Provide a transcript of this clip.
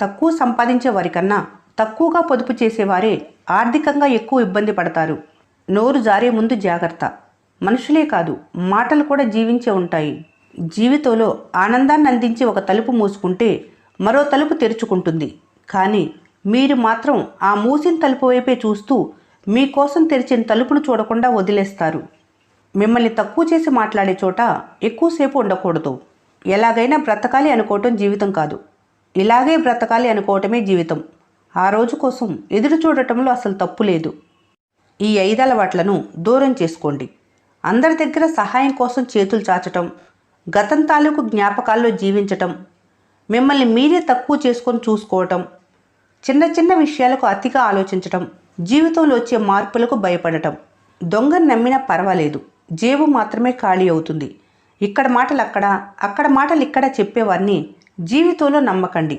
తక్కువ సంపాదించే వారికన్నా తక్కువగా పొదుపు చేసేవారే ఆర్థికంగా ఎక్కువ ఇబ్బంది పడతారు. నోరు జారే ముందు జాగ్రత్త. మనుషులే కాదు, మాటలు కూడా జీవించే ఉంటాయి. జీవితంలో ఆనందాన్ని అందించి ఒక తలుపు మూసుకుంటే మరో తలుపు తెరుచుకుంటుంది. కానీ మీరు మాత్రం ఆ మూసిన తలుపు వైపే చూస్తూ మీకోసం తెరిచిన తలుపును చూడకుండా వదిలేస్తారు. మిమ్మల్ని తక్కువ చేసి మాట్లాడే చోట ఎక్కువసేపు ఉండకూడదు. ఎలాగైనా బ్రతకాలి అనుకోవటం జీవితం కాదు, ఇలాగే బ్రతకాలి అనుకోవటమే జీవితం. ఆ రోజు కోసం ఎదురు చూడటంలో అసలు తప్పు లేదు. ఈ 5 అలవాట్లను దూరం చేసుకోండి. అందరి దగ్గర సహాయం కోసం చేతులు చాచటం, గతం తాలూకు జ్ఞాపకాల్లో జీవించటం, మిమ్మల్ని మీరే తక్కువ చేసుకొని చూసుకోవటం, చిన్న చిన్న విషయాలకు అతిగా ఆలోచించటం, జీవితంలో వచ్చే మార్పులకు భయపడటం. దొంగను నమ్మినా పర్వాలేదు, జేబు మాత్రమే ఖాళీ అవుతుంది. ఇక్కడ మాటలు అక్కడ, అక్కడ మాటలు ఇక్కడ చెప్పేవారిని జీవితంలో నమ్మకండి.